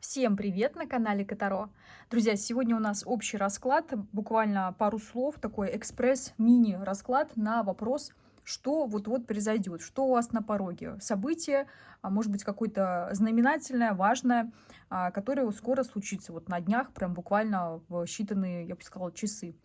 Всем привет на канале Котаро. Друзья, сегодня у нас общий расклад, буквально пару слов, такой экспресс-мини-расклад на вопрос, что вот-вот произойдет, что у вас на пороге. Событие, может быть, какое-то знаменательное, важное, которое вот скоро случится, вот на днях, прям буквально в считанные, я бы сказала, часы.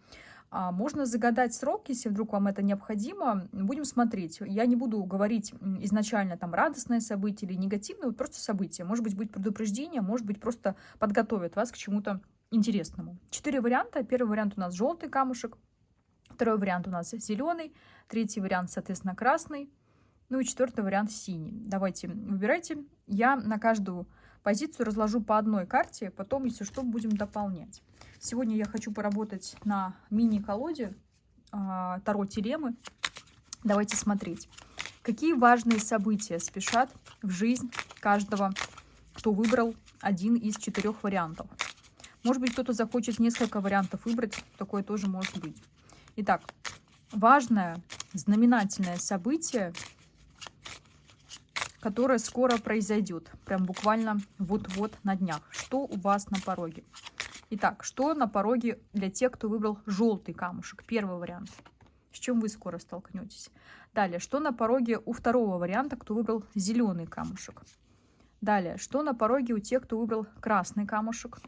Можно загадать срок, если вдруг вам это необходимо. Будем смотреть. Я не буду говорить изначально там радостное событие или негативное, вот просто событие. Может быть, будет предупреждение, может быть, просто подготовят вас к чему-то интересному. 4 варианта. Первый вариант у нас желтый камушек, второй вариант у нас зеленый, третий вариант, соответственно, красный, ну и четвертый вариант синий. Давайте, выбирайте. Я на каждую позицию разложу по одной карте, потом, если что, будем дополнять. Сегодня я хочу поработать на мини-колоде Таро Телемы. Давайте смотреть, какие важные события спешат в жизнь каждого, кто выбрал один из 4 вариантов. Может быть, кто-то захочет несколько вариантов выбрать, такое тоже может быть. Итак, важное, знаменательное событие, которое скоро произойдет, прям буквально вот-вот на днях. Что у вас на пороге? Итак, что на пороге для тех, кто выбрал желтый камушек? Первый вариант. С чем вы скоро столкнетесь? Далее, что на пороге у второго варианта, кто выбрал зеленый камушек? Далее, что на пороге у тех, кто выбрал красный камушек?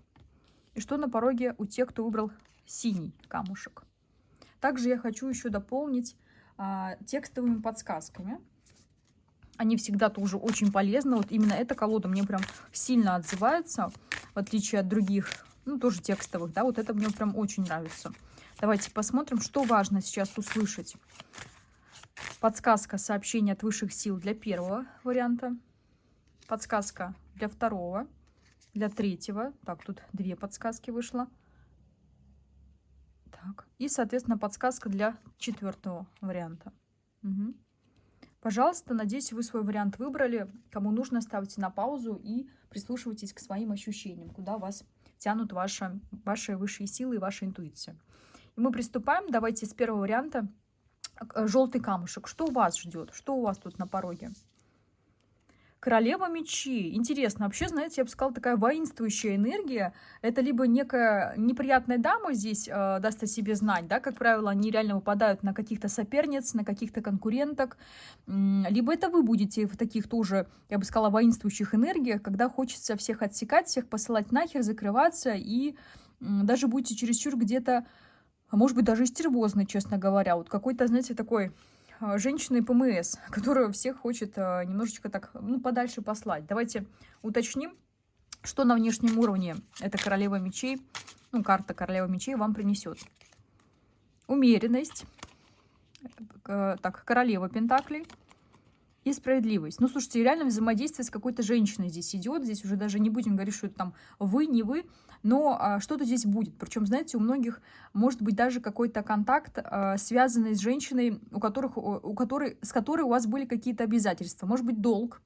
И что на пороге у тех, кто выбрал синий камушек? Также я хочу еще дополнить текстовыми подсказками. Они всегда тоже очень полезны. Вот именно эта колода мне прям сильно отзывается, в отличие от других, ну, тоже текстовых, да, вот это мне прям очень нравится. Давайте посмотрим, что важно сейчас услышать. Подсказка, сообщение от высших сил для первого варианта. Подсказка для второго, для третьего. Так, тут 2 подсказки вышло. Так, и, соответственно, подсказка для 4-го варианта. Угу. Пожалуйста, надеюсь, вы свой вариант выбрали. Кому нужно, ставьте на паузу и прислушивайтесь к своим ощущениям, куда вас тянут ваши высшие силы и ваша интуиция. И мы приступаем. Давайте с первого варианта. Желтый камушек. Что вас ждет? Что у вас тут на пороге? Королева мечей. Интересно, вообще, знаете, я бы сказала, такая воинствующая энергия. Это либо некая неприятная дама здесь даст о себе знать, да, как правило, они реально выпадают на каких-то соперниц, на каких-то конкуренток. Либо это вы будете в таких тоже, я бы сказала, воинствующих энергиях, когда хочется всех отсекать, всех посылать нахер, закрываться, и даже будете чересчур где-то, может быть, даже и стервозный, честно говоря. Вот какой-то, знаете, такой женщины ПМС, которая всех хочет немножечко так, ну, подальше послать. Давайте уточним, что на внешнем уровне эта королева мечей, ну, карта королева мечей вам принесет. Умеренность, так, королева пентаклей и справедливость. Ну, слушайте, реально взаимодействие с какой-то женщиной здесь идет. Здесь уже даже не будем говорить, что это там вы, не вы, но что-то здесь будет. Причем, знаете, у многих может быть даже какой-то контакт, связанный с женщиной, с которой у вас были какие-то обязательства. Может быть, долг,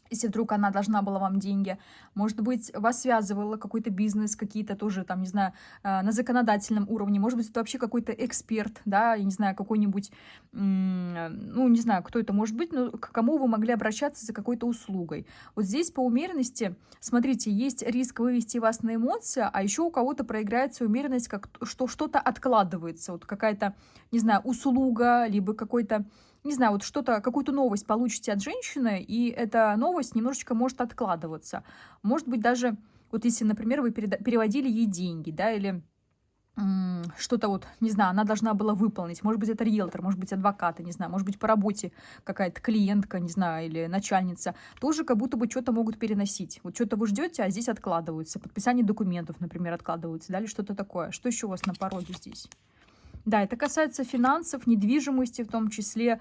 если вдруг она должна была вам деньги. Может быть, вас связывала какой-то бизнес, какие-то тоже, там, не знаю, на законодательном уровне. Может быть, это вообще какой-то эксперт, да, я не знаю, какой-нибудь, ну, не знаю, кто это может быть, но к кому вы могли обращаться за какой-то услугой. Вот здесь по умеренности, смотрите, есть риск вывести вас на эмоции, а еще у кого-то проиграется умеренность, как что что-то откладывается. Вот какая-то, не знаю, услуга, либо какой-то, не знаю, вот что-то, какую-то новость получите от женщины, и эта новость немножечко может откладываться. Может быть, даже, вот если, например, вы переводили ей деньги, да, или что-то вот, не знаю, она должна была выполнить. Может быть, это риэлтор, может быть, адвокат, не знаю, может быть, по работе какая-то клиентка, не знаю, или начальница. Тоже как будто бы что-то могут переносить. Вот что-то вы ждете, а здесь откладываются. Подписание документов, например, откладываются, да, или что-то такое. Что еще у вас на пороге здесь? Да, это касается финансов, недвижимости в том числе.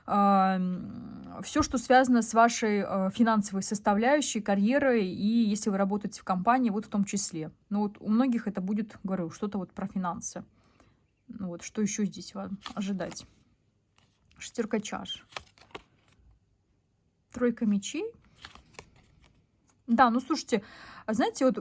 Все, что связано с вашей финансовой составляющей, карьерой, и если вы работаете в компании, вот в том числе. Ну вот у многих это будет, говорю, что-то вот про финансы. Ну вот, что еще здесь вам ожидать? 6 чаш. 3 мечей. Да, ну слушайте, знаете, вот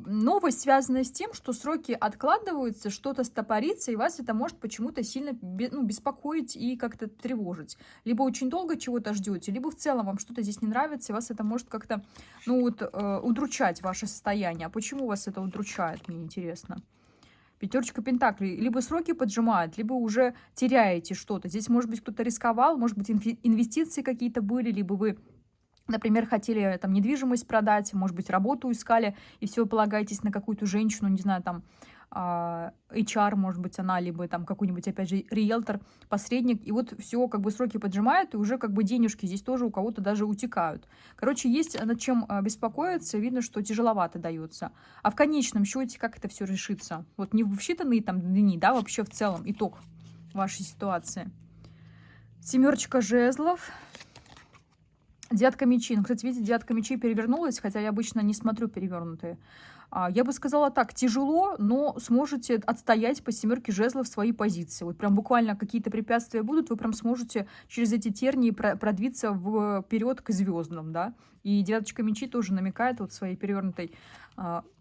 новость связана с тем, что сроки откладываются, что-то стопорится, и вас это может почему-то сильно ну, беспокоить и как-то тревожить. Либо очень долго чего-то ждете, либо в целом вам что-то здесь не нравится, и вас это может как-то, ну вот, удручать ваше состояние. А почему вас это удручает, мне интересно? Пятерочка пентаклей. Либо сроки поджимают, либо уже теряете что-то. Здесь, может быть, кто-то рисковал, может быть, инвестиции какие-то были, либо вы, например, хотели там недвижимость продать, может быть, работу искали, и все полагаетесь на какую-то женщину, не знаю, там, HR, может быть, она, либо там какой-нибудь, опять же, риэлтор, посредник, и вот все как бы сроки поджимают, и уже как бы денежки здесь тоже у кого-то даже утекают. Короче, есть над чем беспокоиться, видно, что тяжеловато дается. А в конечном счете, как это все решится? Вот не в считанные там дни, да, вообще в целом итог вашей ситуации. Семерочка жезлов. Девятка мечей. Ну, кстати, видите, девятка мечей перевернулась, хотя я обычно не смотрю перевернутые. Я бы сказала так, тяжело, но сможете отстоять по семерке жезлов свои позиции. Вот прям буквально какие-то препятствия будут, вы прям сможете через эти тернии продвиться вперед к звездам, да. И девяточка мечей тоже намекает вот своей перевернутой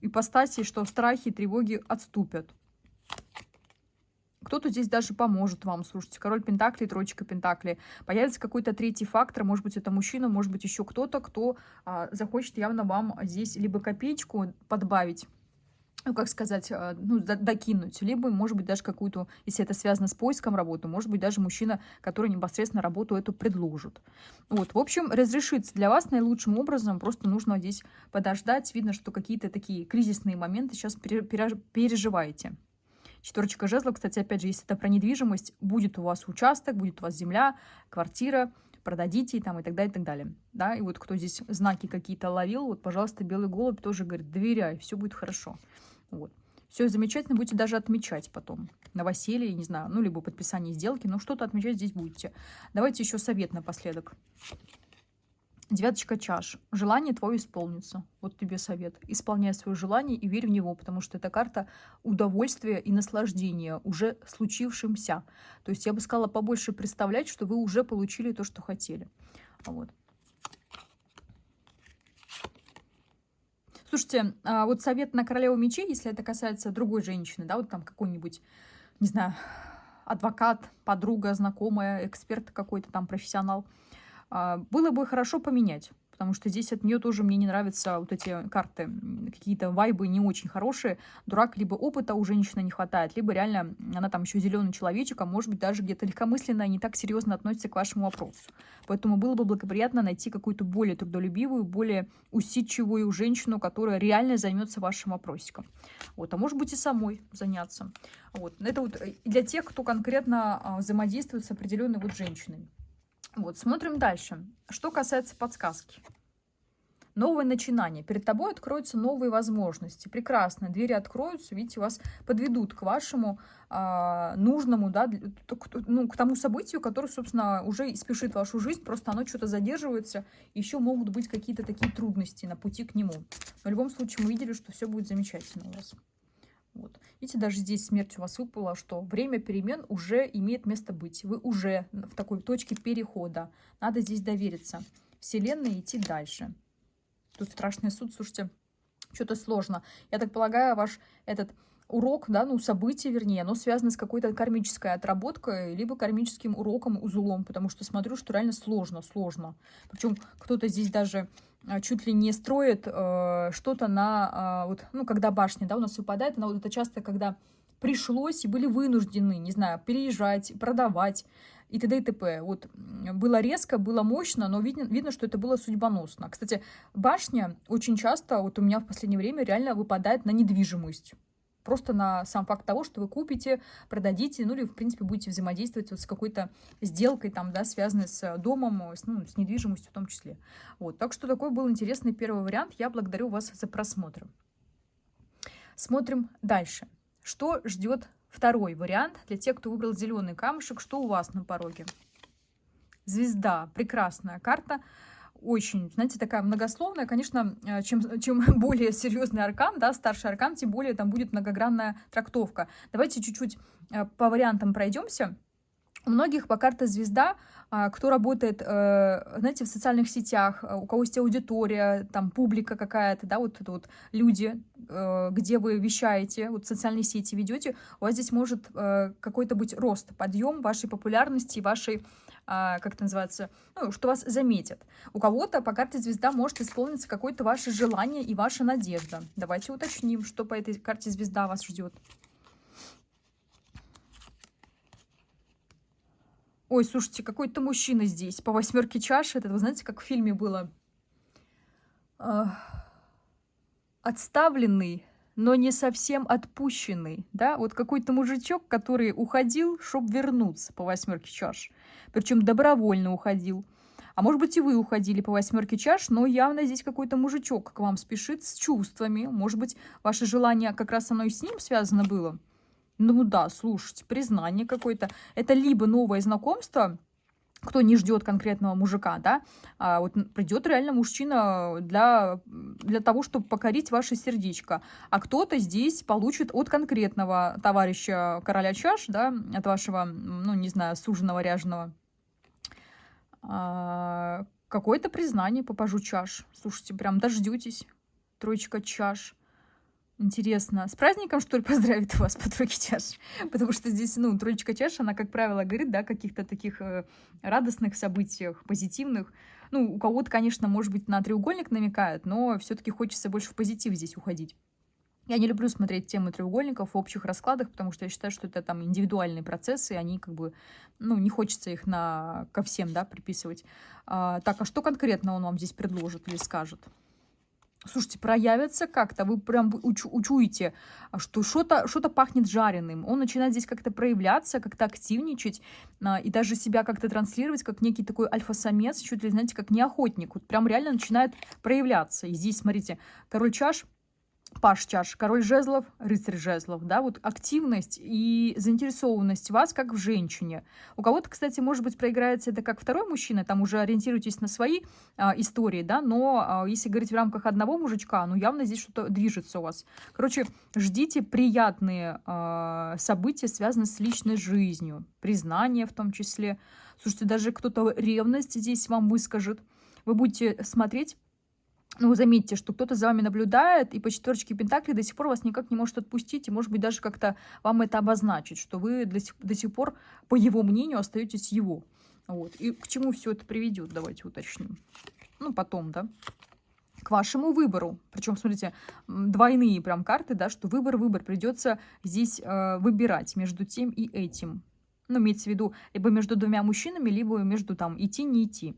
ипостаси, что страхи и тревоги отступят. Кто-то здесь даже поможет вам, слушайте, король пентаклей, троечка пентаклей. Появится какой-то третий фактор, может быть, это мужчина, может быть, еще кто-то, кто захочет явно вам здесь либо копеечку подбавить, ну, как сказать, ну, докинуть, либо, может быть, даже какую-то, если это связано с поиском работы, может быть, даже мужчина, который непосредственно работу эту предложит. Вот, в общем, разрешится для вас наилучшим образом, просто нужно здесь подождать. Видно, что какие-то такие кризисные моменты сейчас переживаете. Четверочка жезлов, кстати, опять же, если это про недвижимость, будет у вас участок, будет у вас земля, квартира, продадите там и так далее, и так далее. Да, и вот кто здесь знаки какие-то ловил, вот, пожалуйста, белый голубь тоже говорит, доверяй, все будет хорошо. Вот. Все замечательно, будете даже отмечать потом. Новоселье, не знаю, ну, либо подписание сделки, но что-то отмечать здесь будете. Давайте еще совет напоследок. Девяточка чаш. Желание твое исполнится. Вот тебе совет. Исполняй свое желание и верь в него, потому что это карта удовольствия и наслаждения уже случившимся. То есть я бы сказала, побольше представлять, что вы уже получили то, что хотели. Вот. Слушайте, вот совет на королеву мечей, если это касается другой женщины, да, вот там какой-нибудь, не знаю, адвокат, подруга, знакомая, эксперт какой-то там, профессионал, было бы хорошо поменять, потому что здесь от нее тоже мне не нравятся вот эти карты, какие-то вайбы не очень хорошие. Дурак, либо опыта у женщины не хватает, либо реально она там еще зеленый человечек, а может быть даже где-то легкомысленно и не так серьезно относится к вашему вопросу. Поэтому было бы благоприятно найти какую-то более трудолюбивую, более усидчивую женщину, которая реально займется вашим вопросиком. Вот, а может быть и самой заняться. Вот. Это вот для тех, кто конкретно взаимодействует с определенной вот женщиной. Вот, смотрим дальше. Что касается подсказки. Новое начинание. Перед тобой откроются новые возможности. Прекрасно. Двери откроются, видите, вас подведут к вашему нужному, да, ну, к тому событию, которое, собственно, уже спешит вашу жизнь. Просто оно что-то задерживается. Еще могут быть какие-то такие трудности на пути к нему. Но в любом случае мы видели, что все будет замечательно у вас. Вот. Видите, даже здесь смерть у вас выпала, что время перемен уже имеет место быть. Вы уже в такой точке перехода. Надо здесь довериться Вселенной и идти дальше. Тут страшный суд, слушайте, что-то сложно. Я так полагаю, ваш этот урок, да, ну, событие, вернее, оно связано с какой-то кармической отработкой, либо кармическим уроком, узлом, потому что смотрю, что реально сложно. Причем кто-то здесь даже чуть ли не строит что-то на, вот, ну, когда башня, да, у нас выпадает, она вот это часто, когда пришлось и были вынуждены, не знаю, переезжать, продавать и т.д. и т.п. Вот было резко, было мощно, но видно, что это было судьбоносно. Кстати, башня очень часто, вот у меня в последнее время реально выпадает на недвижимость. Просто на сам факт того, что вы купите, продадите, ну или, в принципе, будете взаимодействовать вот с какой-то сделкой, там, да, связанной с домом, с недвижимостью в том числе. Вот. Так что такой был интересный первый вариант. Я благодарю вас за просмотр. Смотрим дальше. Что ждет второй вариант для тех, кто выбрал зеленый камушек? Что у вас на пороге? Звезда. Прекрасная карта. Очень, знаете, такая многословная. Конечно, чем более серьезный аркан, да, старший аркан, тем более там будет многогранная трактовка. Давайте чуть-чуть по вариантам пройдемся. У многих по карте звезда, кто работает, знаете, в социальных сетях, у кого есть аудитория, там публика какая-то, да, вот это вот люди, где вы вещаете, вот социальные сети ведете, у вас здесь может какой-то быть рост, подъем вашей популярности, вашей, как это называется, ну, что вас заметят. У кого-то по карте звезда может исполниться какое-то ваше желание и ваша надежда. Давайте уточним, что по этой карте звезда вас ждет. Ой, слушайте, какой-то мужчина здесь по 8 чаш. Это, вы знаете, как в фильме было? А, Отставленный, но не совсем отпущенный. Да? Вот какой-то мужичок, который уходил, чтобы вернуться по 8 чаш. Причем добровольно уходил. А может быть, и вы уходили по 8 чаш, но явно здесь какой-то мужичок к вам спешит с чувствами. Может быть, ваше желание как раз оно и с ним связано было. Ну да, слушайте, признание какое-то. Это либо новое знакомство, кто не ждет конкретного мужика, да, вот придет реально мужчина для того, чтобы покорить ваше сердечко. А кто-то здесь получит от конкретного товарища короля чаш, да, от вашего, ну, не знаю, суженого ряженого, какое-то признание по пажу чаш. Слушайте, прям дождетесь. 3 чаш. Интересно. С праздником, что ли, поздравит вас по 3 чаш? Потому что здесь, ну, 3 чаш, она, как правило, говорит, да, о каких-то таких радостных событиях, позитивных. Ну, у кого-то, конечно, может быть, на треугольник намекает, но все-таки хочется больше в позитив здесь уходить. Я не люблю смотреть темы треугольников в общих раскладах, потому что я считаю, что это там индивидуальные процессы, и они как бы, ну, не хочется их ко всем, да, приписывать. Так, а что конкретно он вам здесь предложит или скажет? Слушайте, проявится как-то, вы прям учуете, что что-то пахнет жареным. Он начинает здесь как-то проявляться, как-то активничать, и даже себя как-то транслировать, как некий такой альфа-самец, чуть ли, знаете, как не охотник. Вот прям реально начинает проявляться. И здесь, смотрите, король чаш, паж чаш, король жезлов, рыцарь жезлов, да, вот активность и заинтересованность в вас как в женщине. У кого-то, кстати, может быть, проиграется это как второй мужчина, там уже ориентируйтесь на свои истории, да, но если говорить в рамках одного мужичка, ну, явно здесь что-то движется у вас. Короче, ждите приятные события, связанные с личной жизнью, признание в том числе. Слушайте, даже кто-то ревность здесь вам выскажет. Вы будете смотреть. Ну, заметьте, что кто-то за вами наблюдает, и по 4 пентаклей до сих пор вас никак не может отпустить, и, может быть, даже как-то вам это обозначить, что вы до сих пор, по его мнению, остаетесь его. Вот. И к чему все это приведет, давайте уточним. Ну, потом, да. К вашему выбору. Причем, смотрите, двойные прям карты, да, что выбор, придется здесь выбирать между тем и этим. Ну, имеется в виду, либо между двумя мужчинами, либо между там идти, не идти.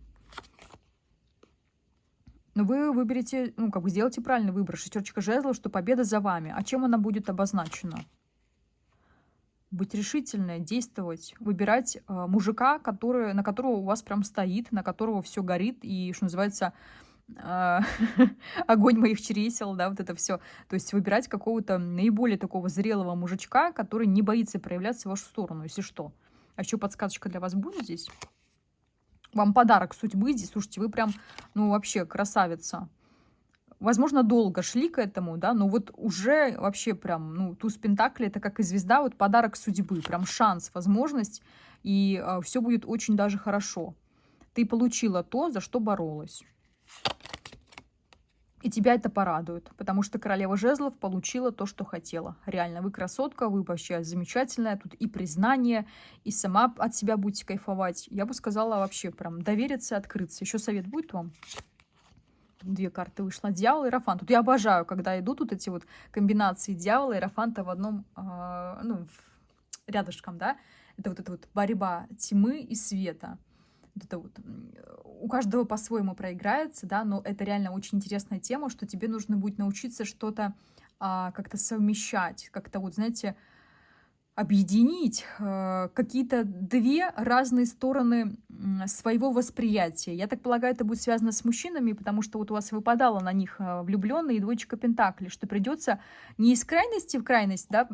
Но вы выберете, ну, как бы сделайте правильный выбор. 6 жезлов, что победа за вами. А чем она будет обозначена? Быть решительной, действовать, выбирать мужика, на которого у вас прям стоит, на которого все горит, и, что называется, огонь моих чресел, да, вот это все. То есть выбирать какого-то наиболее такого зрелого мужичка, который не боится проявляться в вашу сторону, если что. А еще подсказочка для вас будет здесь? Вам подарок судьбы здесь. Слушайте, вы прям, ну, вообще красавица. Возможно, долго шли к этому, да, но вот уже вообще прям, ну, туз пентаклей, это как и звезда, вот подарок судьбы, прям шанс, возможность, и все будет очень даже хорошо. Ты получила то, за что боролась. И тебя это порадует, потому что королева жезлов получила то, что хотела. Реально, вы красотка, вы вообще замечательная. Тут и признание, и сама от себя будете кайфовать. Я бы сказала вообще прям довериться, открыться. Еще совет будет вам? 2 карты вышло. Дьявол и Иерофант. Тут я обожаю, когда идут вот эти вот комбинации дьявола и Иерофанта в одном, ну, рядышком, да. Это вот эта вот борьба тьмы и света. Это вот, у каждого по-своему проиграется, да, но это реально очень интересная тема, что тебе нужно будет научиться что-то как-то совмещать, как-то вот, знаете, объединить какие-то 2 разные стороны своего восприятия. Я так полагаю, это будет связано с мужчинами, потому что вот у вас выпадало на них влюбленные и 2 пентаклей, что придется не из крайности в крайность, да,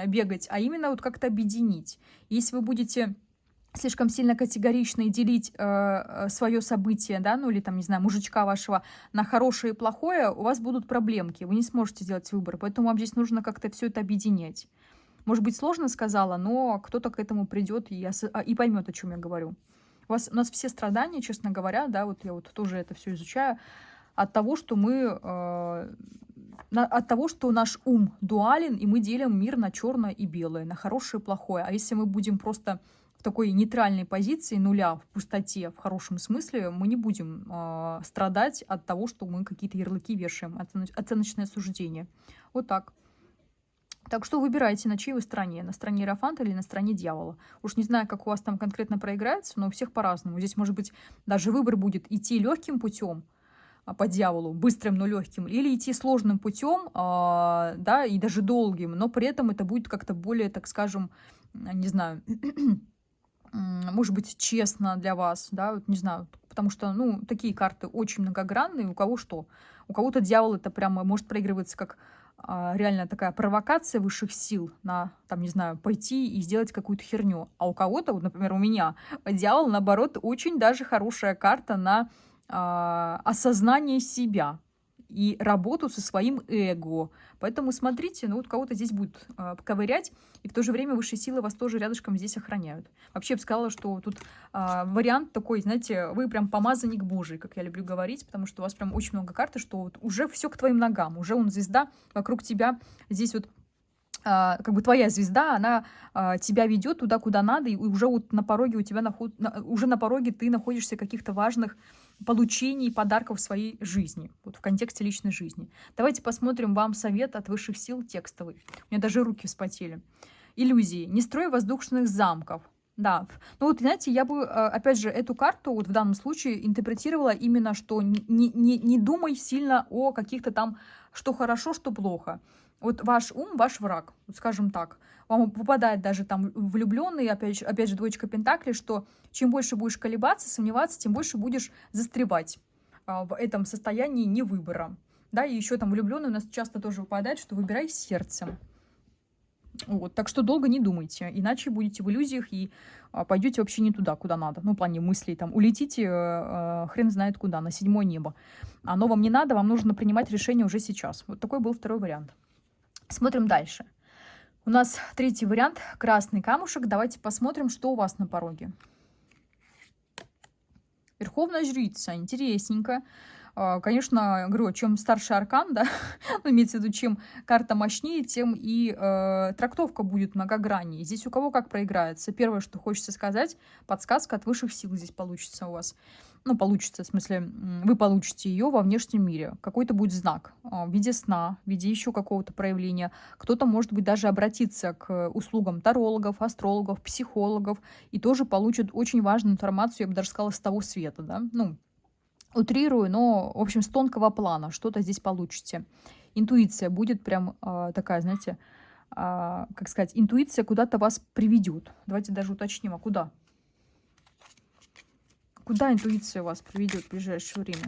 бегать, а именно вот как-то объединить. Если вы будете слишком сильно категорично и делить свое событие, да, ну или там, не знаю, мужичка вашего на хорошее и плохое, у вас будут проблемки, вы не сможете сделать выбор, поэтому вам здесь нужно как-то все это объединять. может быть, сложно сказала, но кто-то к этому придет и поймет, о чем я говорю. У нас все страдания, честно говоря, да, вот я вот тоже это все изучаю, от того, что от того, что наш ум дуален, и мы делим мир на черное и белое, на хорошее и плохое. А если мы будем просто в такой нейтральной позиции нуля, в пустоте, в хорошем смысле, мы не будем страдать от того, что мы какие-то ярлыки вешаем, оценочное суждение. Вот так. Так что выбирайте, на чьей вы стороне. На стороне Иерофанта или на стороне дьявола. Уж не знаю, как у вас там конкретно проиграется, но у всех по-разному. Здесь, может быть, даже выбор будет идти легким путем, по дьяволу, быстрым, но легким, или идти сложным путем, да, и даже долгим, но при этом это будет как-то более, так скажем, не знаю, может быть, честно для вас, да, вот не знаю, потому что, ну, такие карты очень многогранные, у кого что. У кого-то дьявол это прямо может проигрываться как реально такая провокация высших сил на, там, не знаю, пойти и сделать какую-то херню. А у кого-то, вот, например, у меня, дьявол, наоборот, очень даже хорошая карта на осознание себя и работу со своим эго. Поэтому смотрите, ну вот кого-то здесь будет ковырять, и в то же время высшие силы вас тоже рядышком здесь охраняют. Вообще, я бы сказала, что тут вариант такой, знаете, вы прям помазанник Божий, как я люблю говорить, потому что у вас прям очень много карт, что вот уже все к твоим ногам, уже он звезда вокруг тебя, здесь вот как бы твоя звезда, она тебя ведет туда, куда надо, и уже вот на пороге у тебя уже на пороге ты находишься каких-то важных получений, подарков в своей жизни, вот в контексте личной жизни. Давайте посмотрим вам совет от высших сил текстовый. У меня даже руки вспотели. Иллюзии. Не строй воздушных замков. Да, ну вот, знаете, я бы, опять же, эту карту вот в данном случае интерпретировала именно, что не думай сильно о каких-то там, что хорошо, что плохо. Вот ваш ум, ваш враг, вот скажем так. Вам выпадает даже там влюбленный, опять же, двоечка пентаклей, что чем больше будешь колебаться, сомневаться, тем больше будешь застревать в этом состоянии невыбора. Да, и еще там влюбленный у нас часто тоже выпадает, что выбирай сердцем. Вот, так что долго не думайте, иначе будете в иллюзиях и пойдете вообще не туда, куда надо. Ну, в плане мыслей, там, улетите хрен знает куда, на 7-е небо. Оно вам не надо, вам нужно принимать решение уже сейчас. Вот такой был второй вариант. Смотрим дальше. У нас третий вариант – красный камушек. Давайте посмотрим, что у вас на пороге. Верховная жрица. Интересненько. Конечно, говорю, чем старше аркан, да, ну, имеется в виду, чем карта мощнее, тем и трактовка будет многограннее. Здесь у кого как проиграется. Первое, что хочется сказать, подсказка от высших сил здесь получится у вас. Ну, получится, в смысле, вы получите ее во внешнем мире. Какой-то будет знак в виде сна, в виде еще какого-то проявления. Кто-то, может быть, даже обратиться к услугам тарологов, астрологов, психологов и тоже получит очень важную информацию, я бы даже сказала, с того света, да, ну, утрирую, но, в общем, с тонкого плана что-то здесь получите. Интуиция будет прям такая, знаете, как сказать, интуиция куда-то вас приведет. Давайте даже уточним, а куда? Куда интуиция вас приведет в ближайшее время?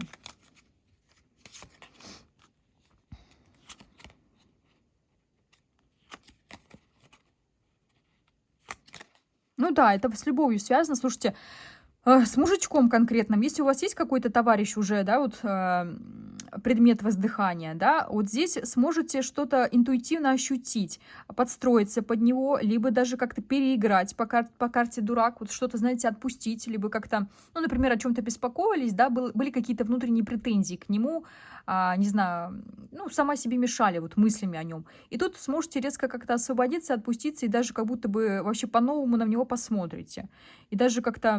Ну да, это с любовью связано. Слушайте, с мужичком конкретным, если у вас есть какой-то товарищ уже, да, вот предмет воздыхания, да, вот здесь сможете что-то интуитивно ощутить, подстроиться под него, либо даже как-то переиграть по карте дурак, вот что-то, знаете, отпустить, либо как-то, ну, например, о чем-то беспокоились, да, были какие-то внутренние претензии к нему, не знаю, ну, сама себе мешали вот мыслями о нем. И тут сможете резко как-то освободиться, отпуститься, и даже как будто бы вообще по-новому на него посмотрите. И даже как-то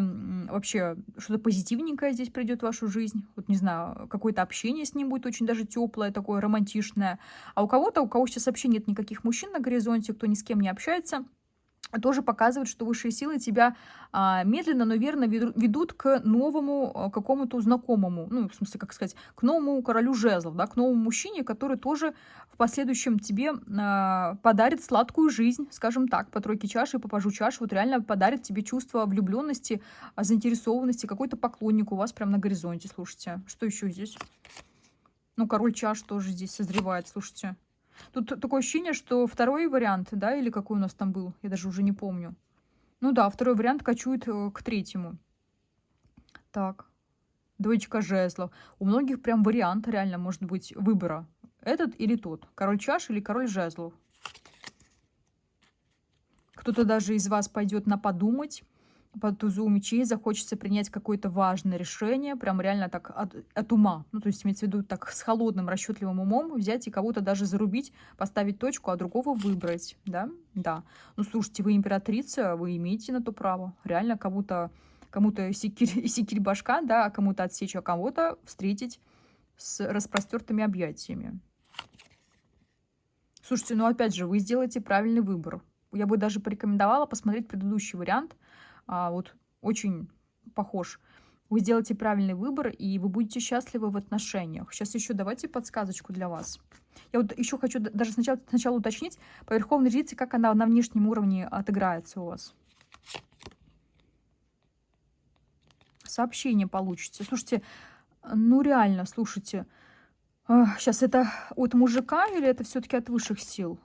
вообще что-то позитивненькое здесь придет в вашу жизнь. Вот, не знаю, какое-то общение с ним будет очень даже теплое, такое романтичное. А у кого сейчас вообще нет никаких мужчин на горизонте, кто ни с кем не общается, тоже показывает, что высшие силы тебя медленно, но верно ведут к новому какому-то знакомому, ну, в смысле, как сказать, к новому королю жезлов, да, к новому мужчине, который тоже в последующем тебе подарит сладкую жизнь, скажем так, по тройке чаш и по пажу чаш, вот реально подарит тебе чувство влюбленности, заинтересованности, какой-то поклонник у вас прям на горизонте, слушайте. Что еще здесь? Ну, король чаш тоже здесь созревает, слушайте. Тут такое ощущение, что второй вариант, да, или какой у нас там был, я даже уже не помню. Ну да, второй вариант кочует к третьему. Так, двоечка жезлов. У многих прям вариант реально может быть выбора. Этот или тот. Король чаш или король жезлов. Кто-то даже из вас пойдет на подумать по тузу мечей, захочется принять какое-то важное решение, прям реально так от ума. Ну, то есть имеется в виду так с холодным, расчетливым умом взять и кого-то даже зарубить, поставить точку, а другого выбрать, да? Да. Ну, слушайте, вы императрица, вы имеете на то право. Реально кому-то секирь башка, да, а кому-то отсечь, а кого-то встретить с распростертыми объятиями. Слушайте, ну опять же, вы сделаете правильный выбор. Я бы даже порекомендовала посмотреть предыдущий вариант. Вот очень похож. Вы сделаете правильный выбор, и вы будете счастливы в отношениях. Сейчас еще давайте подсказочку для вас. Я вот еще хочу даже сначала уточнить по Верховной Жрице, как она на внешнем уровне отыграется у вас. Сообщение получите. Слушайте, ну реально, слушайте. Сейчас это от мужика или это все-таки от высших сил?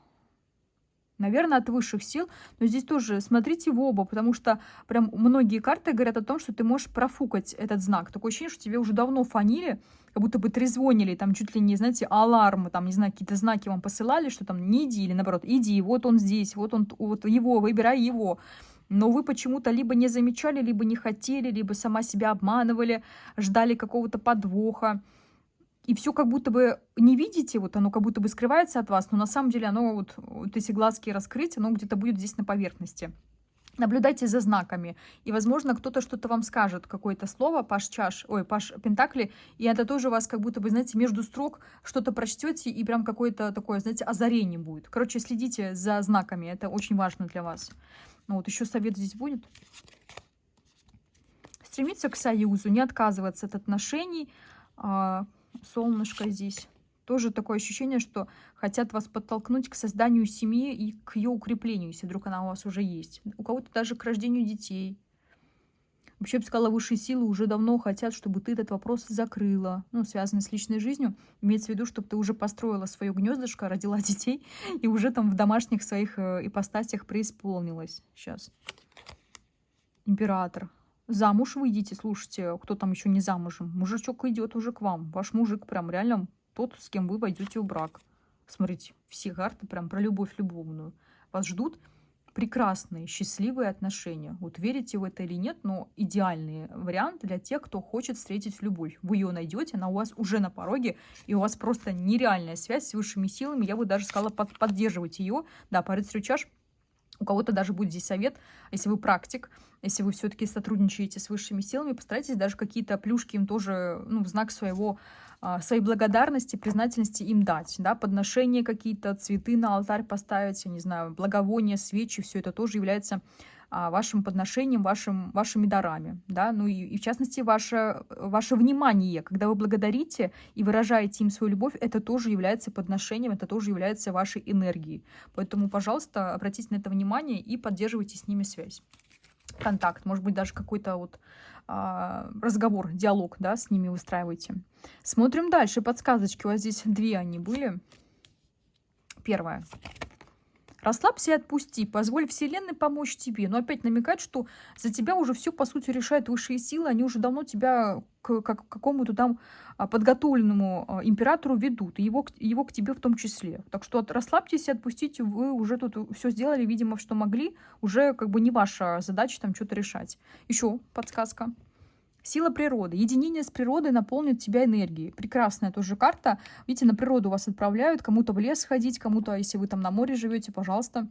Наверное, от высших сил. Но здесь тоже смотрите в оба, потому что прям многие карты говорят о том, что ты можешь профукать этот знак. Такое ощущение, что тебе уже давно фонили, как будто бы трезвонили, там чуть ли не, знаете, алармы, там, не знаю, какие-то знаки вам посылали, что там не иди, или наоборот, иди, вот он здесь, вот он, вот его, выбирай его. Но вы почему-то либо не замечали, либо не хотели, либо сама себя обманывали, ждали какого-то подвоха. И все как будто бы не видите, вот оно как будто бы скрывается от вас, но на самом деле оно вот эти глазки раскрыть, оно где-то будет здесь на поверхности. Наблюдайте за знаками, и, возможно, кто-то что-то вам скажет, какое-то слово, паш пентакли, и это тоже у вас как будто бы, знаете, между строк что-то прочтете, и прям какое-то такое, знаете, озарение будет. Короче, следите за знаками, это очень важно для вас. Ну, вот еще совет здесь будет. Стремиться к союзу, не отказываться от отношений. Солнышко здесь. Тоже такое ощущение, что хотят вас подтолкнуть к созданию семьи и к ее укреплению, если вдруг она у вас уже есть. У кого-то даже к рождению детей. Вообще, я бы сказала, высшие силы уже давно хотят, чтобы ты этот вопрос закрыла. Ну, связанный с личной жизнью. Имеется в виду, чтобы ты уже построила свое гнездышко, родила детей и уже там в домашних своих ипостасях преисполнилась. Сейчас. Император. Замуж выйдите, слушайте, кто там еще не замужем. Мужичок идет уже к вам. Ваш мужик прям реально тот, с кем вы войдете в брак. Смотрите, все карты прям про любовь любовную. Вас ждут прекрасные, счастливые отношения. Вот верите в это или нет, но идеальный вариант для тех, кто хочет встретить любовь. Вы ее найдете, она у вас уже на пороге, и у вас просто нереальная связь с высшими силами. Я бы даже сказала, поддерживать ее. Да, по рыцарю чаш. У кого-то даже будет здесь совет, если вы практик, если вы все-таки сотрудничаете с высшими силами, постарайтесь даже какие-то плюшки им тоже, ну, в знак своей благодарности, признательности им дать, да, подношения какие-то, цветы на алтарь поставить, я не знаю, благовония, свечи, все это тоже является вашим подношением, вашими дарами, да, ну и в частности ваше внимание, когда вы благодарите и выражаете им свою любовь, это тоже является подношением, это тоже является вашей энергией, поэтому, пожалуйста, обратите на это внимание и поддерживайте с ними связь, контакт, может быть, даже какой-то вот разговор, диалог, да, с ними выстраивайте. Смотрим дальше, подсказочки, у вас здесь две они были. Первая. Расслабься и отпусти, позволь Вселенной помочь тебе. Но опять намекать, что за тебя уже все, по сути, решают высшие силы. Они уже давно тебя к какому-то там подготовленному императору ведут. И его к тебе в том числе. Так что расслабьтесь и отпустите. Вы уже тут все сделали, видимо, что могли. Уже как бы не ваша задача там что-то решать. Еще подсказка. Сила природы. Единение с природой наполнит тебя энергией. Прекрасная тоже карта. Видите, на природу вас отправляют. Кому-то в лес ходить, кому-то, если вы там на море живете, пожалуйста.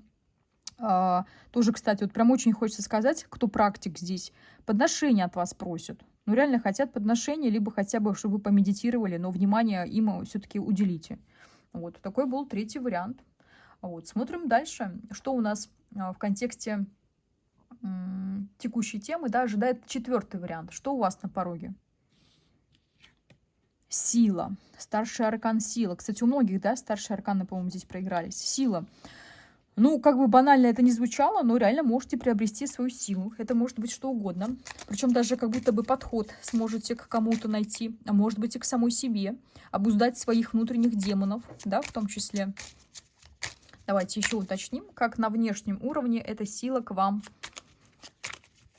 Тоже, кстати, вот прям очень хочется сказать, кто практик здесь, подношения от вас просят. Ну, реально хотят подношения, либо хотя бы, чтобы вы помедитировали, но внимание им все-таки уделите. Вот, такой был третий вариант. Вот, смотрим дальше, что у нас в контексте текущей темы, да, ожидает четвертый вариант. Что у вас на пороге? Сила. Старший аркан сила. Кстати, у многих, да, старшие арканы, по-моему, здесь проигрались. Сила. Ну, как бы банально это не звучало, но реально можете приобрести свою силу. Это может быть что угодно. Причем даже как будто бы подход сможете к кому-то найти, а может быть и к самой себе. Обуздать своих внутренних демонов, да, в том числе. Давайте еще уточним, как на внешнем уровне эта сила к вам,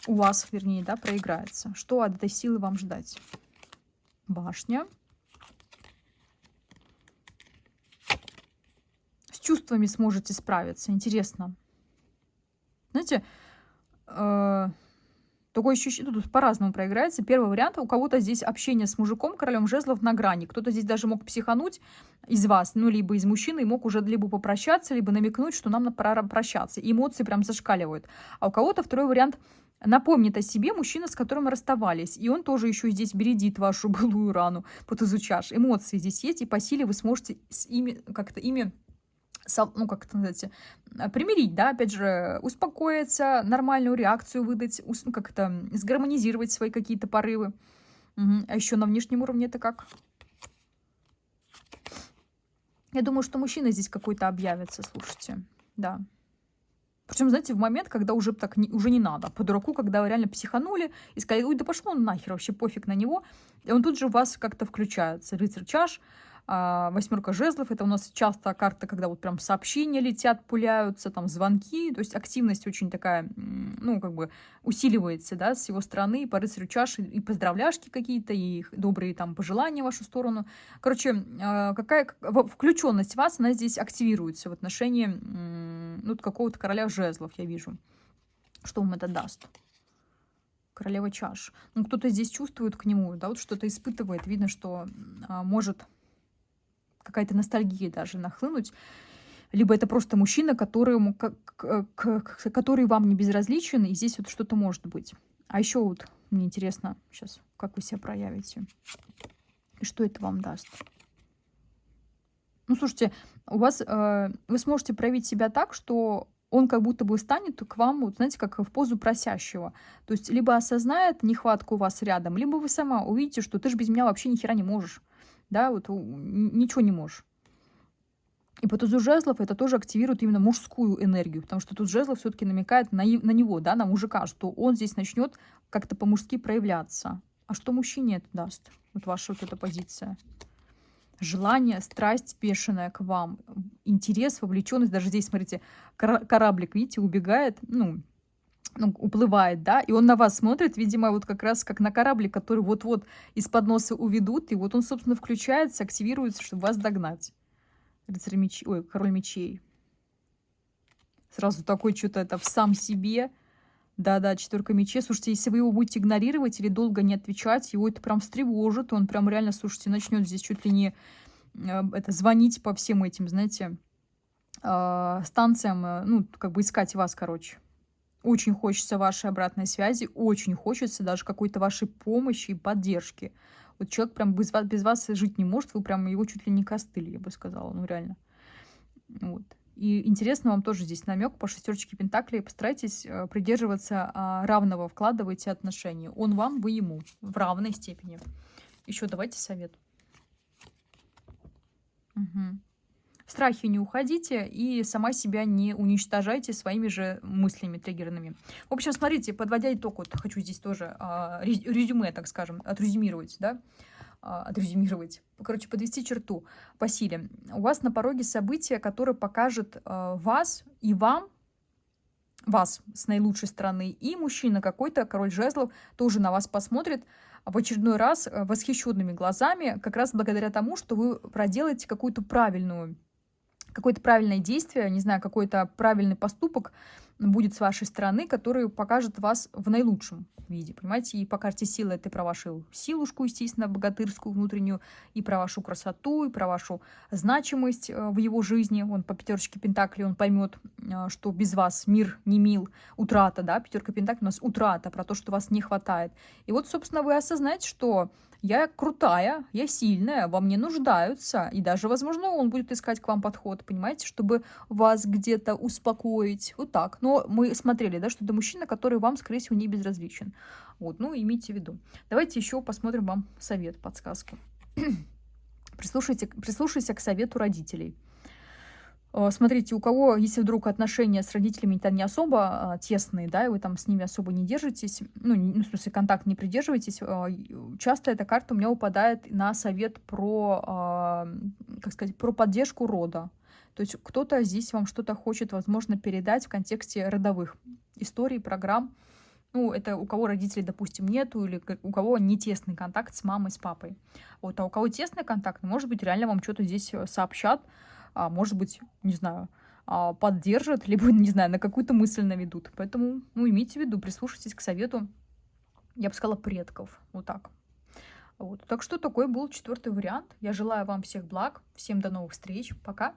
у вас, вернее, да, проиграется. Что от этой силы вам ждать? Башня. С чувствами сможете справиться. Интересно. знаете, такое ощущение, тут по-разному проиграется. Первый вариант, у кого-то здесь общение с мужиком, королем жезлов на грани. Кто-то здесь даже мог психануть из вас, ну, либо из мужчины, и мог уже либо попрощаться, либо намекнуть, что нам пора прощаться. И эмоции прям зашкаливают. А у кого-то второй вариант напомнит о себе мужчина, с которым расставались. И он тоже еще здесь бередит вашу былую рану, подизучаш. Эмоции здесь есть, и по силе вы сможете с ими, как-то ими, ну, как это называется, примирить, да, опять же, успокоиться, нормальную реакцию выдать, ну, как-то сгармонизировать свои какие-то порывы. А еще на внешнем уровне это как? Я думаю, что мужчина здесь какой-то объявится, слушайте, да. Причем, знаете, в момент, когда уже так уже не надо, по дураку, когда вы реально психанули и сказали, ой, да пошло нахер, вообще пофиг на него, и он тут же в вас как-то включается. Рыцарь чаш, восьмерка жезлов, это у нас часто карта, когда вот прям сообщения летят, пуляются, там звонки, то есть активность очень такая, ну, как бы усиливается, да, с его стороны, по рыцарю чаш, и поздравляшки какие-то, и добрые там пожелания в вашу сторону. Короче, какая включенность вас, она здесь активируется в отношении, ну, какого-то короля жезлов, я вижу. Что вам это даст? Королева чаш. Ну, кто-то здесь чувствует к нему, да, вот что-то испытывает, видно, что может какая-то ностальгия даже нахлынуть, либо это просто мужчина, который вам не безразличен, и здесь вот что-то может быть. А еще вот мне интересно сейчас, как вы себя проявите, и что это вам даст. Ну, слушайте, у вас, вы сможете проявить себя так, что он как будто бы станет к вам, вот, знаете, как в позу просящего. То есть либо осознает нехватку у вас рядом, либо вы сама увидите, что ты же без меня вообще ни хера не можешь. Да, вот ничего не можешь. И по тузу жезлов это тоже активирует именно мужскую энергию, потому что туз жезлов все-таки намекает на него, да, на мужика, что он здесь начнет как-то по-мужски проявляться. А что мужчине это даст? Вот ваша вот эта позиция. Желание, страсть бешеная к вам, интерес, вовлеченность. Даже здесь, смотрите, кораблик, видите, убегает, ну, уплывает, да, и он на вас смотрит, видимо, вот как раз как на кораблик, который вот-вот из-под носа уведут, и вот он, собственно, включается, активируется, чтобы вас догнать. Рыцарь мечей, ой, король мечей. Сразу такой что-то это в сам себе. Да-да, четверка мечей. Слушайте, если вы его будете игнорировать или долго не отвечать, его это прям встревожит, он прям реально, слушайте, начнет здесь чуть ли не звонить по всем этим, знаете, станциям, ну, как бы искать вас, короче. Очень хочется вашей обратной связи, очень хочется даже какой-то вашей помощи и поддержки. Вот человек прям без вас жить не может, вы прям его чуть ли не костыль, я бы сказала, ну реально. Вот. И интересно вам тоже здесь намек по шестерочке пентаклей. Постарайтесь придерживаться равного вклада в эти отношения. Он вам, вы ему в равной степени. Еще давайте совет. Угу. В страхе не уходите и сама себя не уничтожайте своими же мыслями триггерными. В общем, смотрите, подводя итог, вот хочу здесь тоже резюме, так скажем, отрезюмировать, да, отрезюмировать. Короче, подвести черту по силе. У вас на пороге события, которое покажет вас и вас с наилучшей стороны, и мужчина какой-то, король жезлов, тоже на вас посмотрит в очередной раз восхищенными глазами, как раз благодаря тому, что вы проделаете какое-то правильное действие, не знаю, какой-то правильный поступок будет с вашей стороны, который покажет вас в наилучшем виде, понимаете, и покажете силы, это про вашу силушку, естественно, богатырскую, внутреннюю, и про вашу красоту, и про вашу значимость в его жизни. Он по пятерочке пентаклей, он поймет, что без вас мир не мил, утрата, да, пятерка пентаклей у нас утрата, про то, что вас не хватает. И вот, собственно, вы осознаете, что я крутая, я сильная, во мне нуждаются, и даже, возможно, он будет искать к вам подход, понимаете, чтобы вас где-то успокоить, вот так. Но мы смотрели, да, что это мужчина, который вам, скорее всего, не безразличен. Вот, ну, имейте в виду. Давайте еще посмотрим вам совет, подсказку. Прислушайтесь к совету родителей. Смотрите, у кого, если вдруг отношения с родителями-то не особо тесные, да, и вы там с ними особо не держитесь, ну, в смысле, контакт не придерживаетесь, часто эта карта у меня упадает на совет про, как сказать, про поддержку рода. То есть кто-то здесь вам что-то хочет, возможно, передать в контексте родовых историй, программ. Ну, это у кого родителей, допустим, нету, или у кого не тесный контакт с мамой, с папой. Вот, а у кого тесный контакт, может быть, реально вам что-то здесь сообщат, может быть, не знаю, поддержат, либо, не знаю, на какую-то мысль наведут. Поэтому, ну, имейте в виду, прислушайтесь к совету, я бы сказала, предков. Вот так. Вот. Так что такой был 4-й вариант. Я желаю вам всех благ. Всем до новых встреч. Пока.